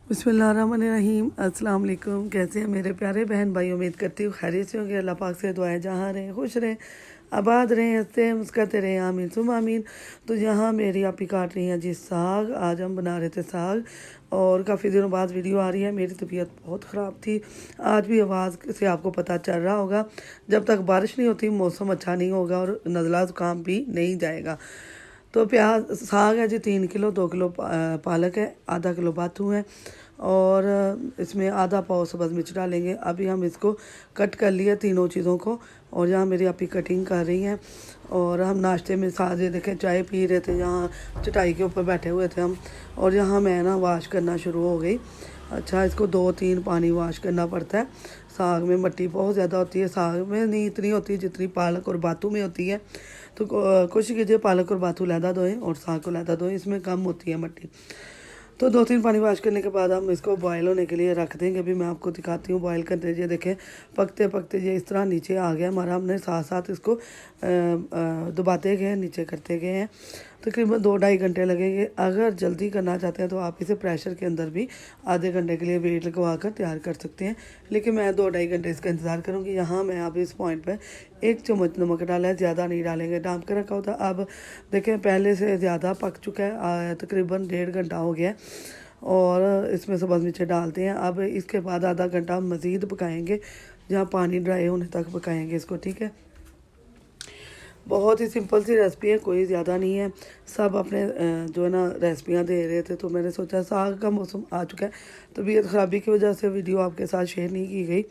बिस्मिल्लाहिर्रहमानिर्रहीम। अस्सलाम वालेकुम। कैसे हैं मेरे प्यारे बहन भाई? उम्मीद करती हूँ खैरियत से होंगे। अल्लाह पाक से दुआएं जहाँ रहें, खुश रहें, आबाद रहें, हंसते हैं मुस्कुराते रहें, आमीन सुम आमीन। तो यहाँ मेरी आप ही काट रही हैं जी साग। आज हम बना रहे थे साग और काफ़ी दिनों बाद वीडियो आ रही है। मेरी तबीयत बहुत ख़राब थी, आज भी आवाज़ से आपको पता चल रहा होगा। जब तक बारिश नहीं होती मौसम अच्छा नहीं होगा और नज़ला ज़ुकाम भी नहीं जाएगा। तो प्याज साग है जी 3 किलो, 2 किलो पालक है, आधा किलो बाथू है और इसमें आधा पाव सब्ज़ मिर्च डालेंगे। अभी हम इसको कट कर लिया तीनों चीज़ों को और यहाँ मेरी आपी कटिंग कर रही हैं। और हम नाश्ते में साथ ये देखें चाय पी रहे थे, यहाँ चटाई के ऊपर बैठे हुए थे हम। और यहाँ मैं ना वाश करना शुरू हो गई। अच्छा, इसको 2-3 पानी वाश करना पड़ता है। साग में मिट्टी बहुत ज़्यादा होती है, साग में नहीं इतनी होती जितनी पालक और बाथू में होती है। तो कोशिश कीजिए पालक और बाथू लहदा धोएं और साग को लहदा धोएं, इसमें कम होती है मिट्टी। तो 2-3 पानी वाश करने के बाद हम इसको बॉयल होने के लिए रख देंगे। अभी मैं आपको दिखाती हूँ बॉयल करते। ये देखें पकते पकते ये इस तरह नीचे आ गया हमारा। हमने साथ साथ इसको दबाते गए, नीचे करते गए हैं। तकरीबन 2-2.5 घंटे लगेंगे। अगर जल्दी करना चाहते हैं तो आप इसे प्रेशर के अंदर भी आधे घंटे के लिए वेट लगवा कर तैयार कर सकते हैं, लेकिन मैं 2-2.5 घंटे इसका इंतज़ार करूँगी। यहाँ मैं अब इस पॉइंट पर 1 चम्मच नमक डाला है, ज़्यादा नहीं डालेंगे, ढाँप कर रखा होता। अब देखें पहले से ज़्यादा पक चुका है, तकरीबन 1.5 घंटा हो गया है। और इसमें सब्ज़ मिर्च डालते हैं। अब इसके बाद आधा घंटा हम मज़ीद पकाएंगे, जहाँ पानी ड्राई होने तक पकाएंगे इसको, ठीक है। बहुत ही सिंपल सी रेसिपी है, कोई ज़्यादा नहीं है। सब अपने जो है ना रेसिपियाँ दे रहे थे, तो मैंने सोचा साग का मौसम आ चुका है, तबीयत ख़राबी की वजह से वीडियो आपके साथ शेयर नहीं की गई,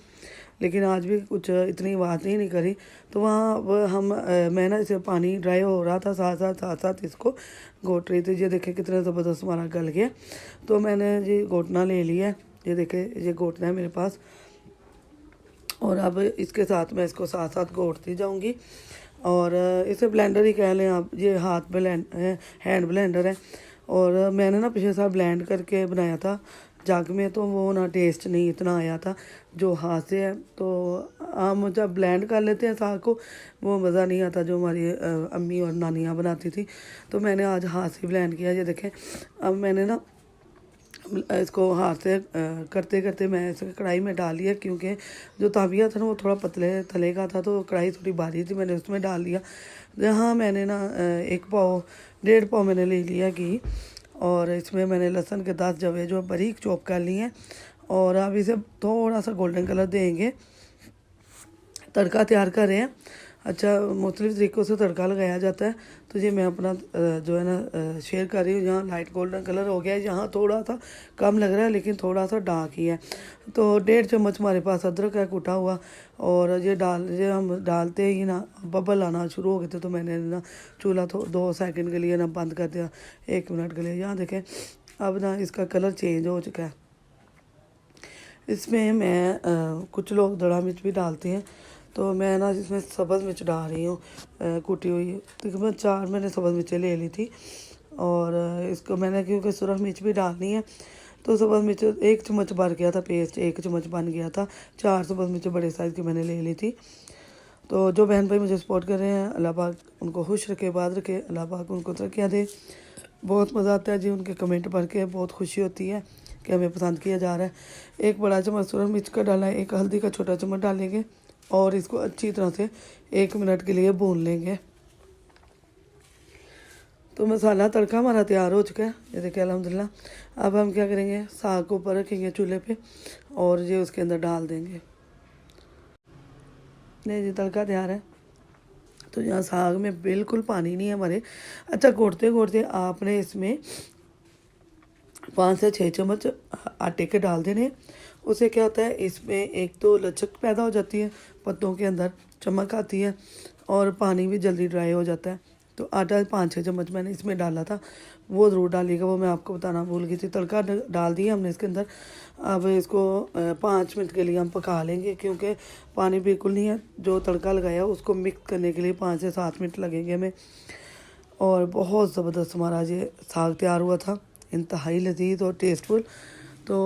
लेकिन आज भी कुछ इतनी बात नहीं करी। तो वहाँ मैं ना इसे पानी ड्राई हो रहा था, साथ साथ इसको घोट रही थी। ये देखे कितना ज़बरदस्त हमारा गल गया। तो मैंने ये घोटना ले लिया, ये देखे ये घोटना है मेरे पास। और अब इसके साथ मैं इसको साथ साथ घोटती जाऊंगी। और इसे ब्लेंडर ही कह लें आप, ये हाथ ब्लेंड है, हैंड ब्लेंडर है। और मैंने ना पिछले साल ब्लेंड करके बनाया था जग में, तो वो ना टेस्ट नहीं इतना आया था जो हाथ से है। तो हम जब ब्लेंड कर लेते हैं साग को, वो मज़ा नहीं आता जो हमारी अम्मी और नानियाँ बनाती थी। तो मैंने आज हाथ से ब्लेंड किया। ये देखें अब मैंने ना इसको हाथ से करते करते मैं इसे कढ़ाई में डाल लिया, क्योंकि जो ताबिया था ना वो थोड़ा पतले तले का था, तो कढ़ाई थोड़ी भारी थी, मैंने उसमें डाल लिया। यहाँ मैंने ना 1.5 पाव मैंने ले लिया घी। और इसमें मैंने लहसुन के 10 जवे जो बारीक चॉप कर लिए हैं। और अब इसे थोड़ा सा गोल्डन कलर देंगे, तड़का तैयार कर रहे हैं। अच्छा, मुख्तलिफ़ तरीक़ों से तड़का लगाया जाता है, तो ये मैं अपना जो है ना शेयर कर रही हूँ। यहाँ लाइट गोल्डन कलर हो गया है, यहाँ थोड़ा सा कम लग रहा है लेकिन थोड़ा सा डार्क ही है। तो 1.5 चम्मच हमारे पास अदरक है कूटा हुआ। और ये हम डालते ही ना बबल आना शुरू हो गए थे, तो मैंने ना चूल्हा 2 सेकंड के लिए ना बंद कर दिया, 1 मिनट के लिए। यहाँ देखें अब ना इसका कलर चेंज हो चुका है। इसमें मैं कुछ लोग दड़ा मिर्च भी डालते हैं, तो मैं ना इसमें सब्ज़ मिर्च डाल रही हूँ कुटी हुई। तकरीबन 4 मैंने सब्ज़ मिर्चें ले ली थी। और इसको मैंने क्योंकि सुरख मिर्च भी डालनी है, तो सब्ज़ मिर्च 1 चम्मच भर गया था, पेस्ट 1 चम्मच बन गया था। 4 सब्ज़ मिर्च बड़े साइज़ की मैंने ले ली थी। तो जो बहन भाई मुझे सपोर्ट कर रहे हैं, अल्लाह पाक उनको खुश रखे, बात रखे, अल्लाह पाक उनको तरक्कियाँ दे। बहुत मज़ा आता है जी उनके कमेंट पढ़ के, बहुत खुशी होती है कि हमें पसंद किया जा रहा है। 1 बड़ा चम्मच सूरज मिर्च का डाला है, 1 हल्दी का छोटा चम्मच डालेंगे और इसको अच्छी तरह से 1 मिनट के लिए भून लेंगे। तो मसाला तड़का हमारा तैयार हो चुका है, ये देखिए अल्हम्दुलिल्लाह। अब हम क्या करेंगे, साग को ऊपर रखेंगे चूल्हे पे और ये उसके अंदर डाल देंगे। नहीं जी, तड़का तैयार है। तो यहाँ साग में बिल्कुल पानी नहीं है हमारे। अच्छा, घोटते घोटते आपने इसमें 5 से 6 चम्मच आटे के डाल देने। उससे क्या होता है, इसमें एक तो लचक पैदा हो जाती है, पत्तों के अंदर चमक आती है और पानी भी जल्दी ड्राई हो जाता है। तो आटा 5-6 चम्मच मैंने इसमें डाला था, वो ज़रूर डालिएगा, वो मैं आपको बताना भूल गई थी। तड़का डाल दिया हमने इसके अंदर। अब इसको 5 मिनट के लिए हम पका लेंगे, क्योंकि पानी बिल्कुल नहीं है। जो तड़का लगाया उसको मिक्स करने के लिए 5 से 7 मिनट लगेंगे हमें। और बहुत ज़बरदस्त हमारा ये साग तैयार हुआ था, इंतहाई लजीज और टेस्टफुल। तो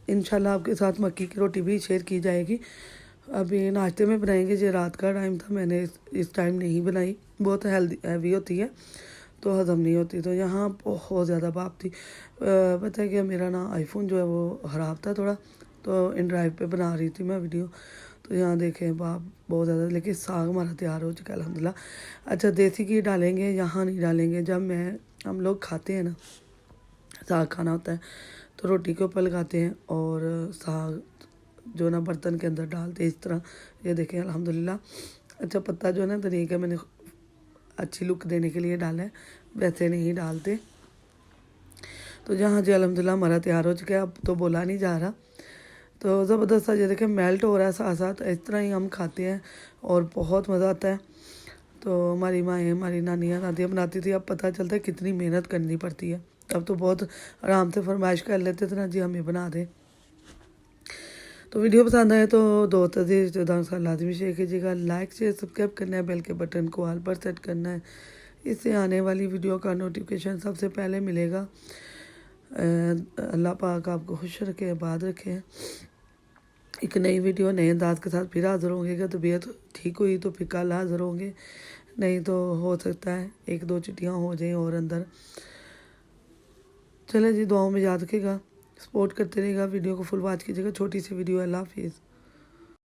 इंशाल्लाह आपके साथ मक्की की रोटी भी शेयर की जाएगी। अभी नाश्ते में बनाएंगे, ये रात का टाइम था, मैंने इस टाइम नहीं बनाई, बहुत हेल्दी हैवी होती है। तो हज़म नहीं होती। तो यहाँ बहुत ज़्यादा भाप थी। पता है कि मेरा ना आईफोन जो है वो ख़राब था थोड़ा, तो इन ड्राइव पे बना रही थी मैं वीडियो। तो यहाँ देखें भाप बहुत ज़्यादा, लेकिन साग हमारा तैयार हो चुका है अल्हम्दुलिल्लाह। अच्छा, देसी घी डालेंगे, यहाँ नहीं डालेंगे। जब हम लोग खाते हैं ना, साग खाना होता है तो रोटी के ऊपर लगाते हैं और साग जो ना बर्तन के अंदर डालते हैं इस तरह। ये देखें अल्हम्दुलिल्लाह। अच्छा, पत्ता जो है ना धनिया का मैंने अच्छी लुक देने के लिए डाला है, वैसे नहीं डालते। तो जहाँ जी अल्हम्दुलिल्लाह हमारा तैयार हो चुका है, अब तो बोला नहीं जा रहा। तो ज़बरदस्त ये देखें मेल्ट हो रहा है साथ साथ। इस तरह ही हम खाते हैं और बहुत मज़ा आता है। तो हमारी माएँ, हमारी नानियाँ दादियाँ बनाती थी। अब पता चलता है कितनी मेहनत करनी पड़ती है। अब तो बहुत आराम से फरमाइश कर लेते थे ना जी हमें बना दें। तो वीडियो पसंद आए तो दोस्त अजीज रिश्तेदारों के साथ लाजमी शेयर कीजिएगा। लाइक शेयर सब्सक्राइब करना है, बेल के बटन को ऑल पर सेट करना है। इससे आने वाली वीडियो का नोटिफिकेशन सबसे पहले मिलेगा। अल्लाह पाक आपको खुश रखे, आबाद रखे। एक नई वीडियो नए अंदाज के साथ फिर हाज़िर होंगे। अगर तबीयत ठीक हुई तो फिर कल हाज़िर होंगे, नहीं तो हो सकता है 1-2 छुट्टियाँ हो जाएँ और अंदर। चले जी, दुआओं में याद रखिएगा, सपोर्ट करते रहिएगा, वीडियो को फुल वॉच कीजिएगा। छोटी सी वीडियो है। अल्लाह हाफिज़।